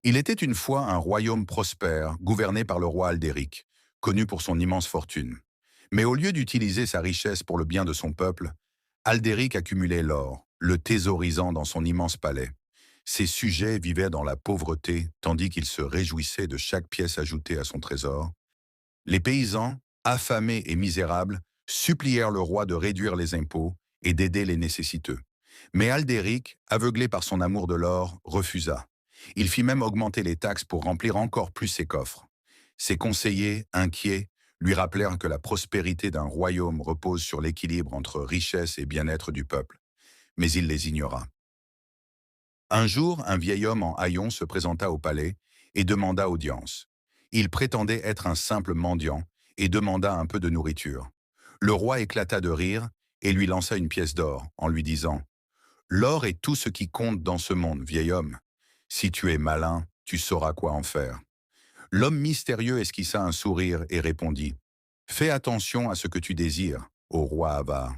Il était une fois un royaume prospère, gouverné par le roi Aldéric, connu pour son immense fortune. Mais au lieu d'utiliser sa richesse pour le bien de son peuple, Aldéric accumulait l'or, le thésaurisant dans son immense palais. Ses sujets vivaient dans la pauvreté, tandis qu'il se réjouissait de chaque pièce ajoutée à son trésor. Les paysans, affamés et misérables, supplièrent le roi de réduire les impôts et d'aider les nécessiteux. Mais Aldéric, aveuglé par son amour de l'or, refusa. Il fit même augmenter les taxes pour remplir encore plus ses coffres. Ses conseillers, inquiets, lui rappelèrent que la prospérité d'un royaume repose sur l'équilibre entre richesse et bien-être du peuple. Mais il les ignora. Un jour, un vieil homme en haillons se présenta au palais et demanda audience. Il prétendait être un simple mendiant et demanda un peu de nourriture. Le roi éclata de rire et lui lança une pièce d'or en lui disant: l'or est tout ce qui compte dans ce monde, vieil homme. Si tu es malin, tu sauras quoi en faire. L'homme mystérieux esquissa un sourire et répondit: fais attention à ce que tu désires, ô roi avare.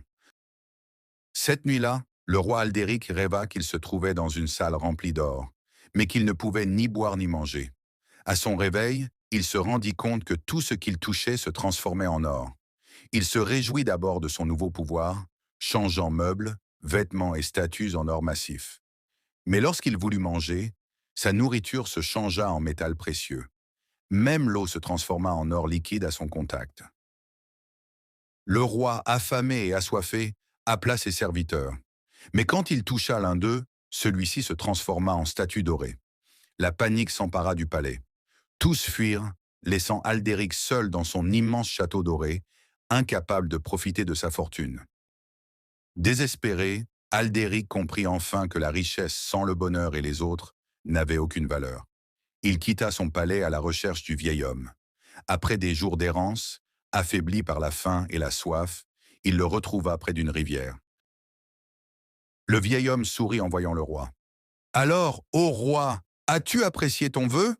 Cette nuit-là, le roi Aldéric rêva qu'il se trouvait dans une salle remplie d'or, mais qu'il ne pouvait ni boire ni manger. À son réveil, il se rendit compte que tout ce qu'il touchait se transformait en or. Il se réjouit d'abord de son nouveau pouvoir, changeant meubles, vêtements et statues en or massif. Mais lorsqu'il voulut manger, sa nourriture se changea en métal précieux. Même l'eau se transforma en or liquide à son contact. Le roi, affamé et assoiffé, appela ses serviteurs. Mais quand il toucha l'un d'eux, celui-ci se transforma en statue dorée. La panique s'empara du palais. Tous fuirent, laissant Aldéric seul dans son immense château doré, incapable de profiter de sa fortune. Désespéré, Aldéric comprit enfin que la richesse sans le bonheur et les autres n'avait aucune valeur. Il quitta son palais à la recherche du vieil homme. Après des jours d'errance, affaibli par la faim et la soif, il le retrouva près d'une rivière. Le vieil homme sourit en voyant le roi. Alors, ô roi, as-tu apprécié ton vœu?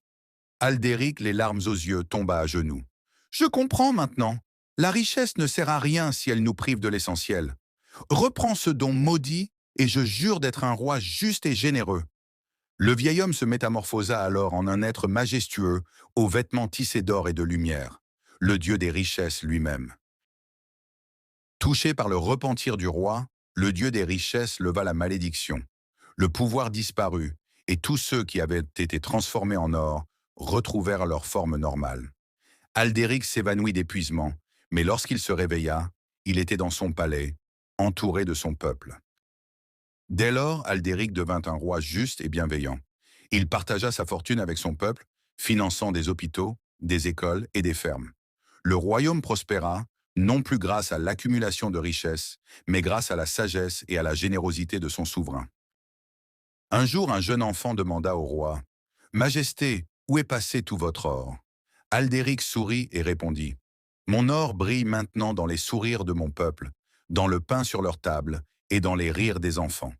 Aldéric, les larmes aux yeux, tomba à genoux. Je comprends maintenant. La richesse ne sert à rien si elle nous prive de l'essentiel. Reprends ce don maudit et je jure d'être un roi juste et généreux. Le vieil homme se métamorphosa alors en un être majestueux, aux vêtements tissés d'or et de lumière, le dieu des richesses lui-même. Touché par le repentir du roi, le dieu des richesses leva la malédiction. Le pouvoir disparut, et tous ceux qui avaient été transformés en or retrouvèrent leur forme normale. Aldéric s'évanouit d'épuisement, mais lorsqu'il se réveilla, il était dans son palais, entouré de son peuple. Dès lors, Aldéric devint un roi juste et bienveillant. Il partagea sa fortune avec son peuple, finançant des hôpitaux, des écoles et des fermes. Le royaume prospéra, non plus grâce à l'accumulation de richesses, mais grâce à la sagesse et à la générosité de son souverain. Un jour, un jeune enfant demanda au roi: Majesté, où est passé tout votre or? Aldéric sourit et répondit: Mon or brille maintenant dans les sourires de mon peuple, dans le pain sur leur table et dans les rires des enfants.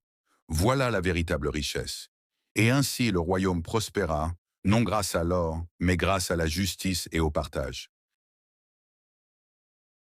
Voilà la véritable richesse. Et ainsi le royaume prospéra, non grâce à l'or, mais grâce à la justice et au partage.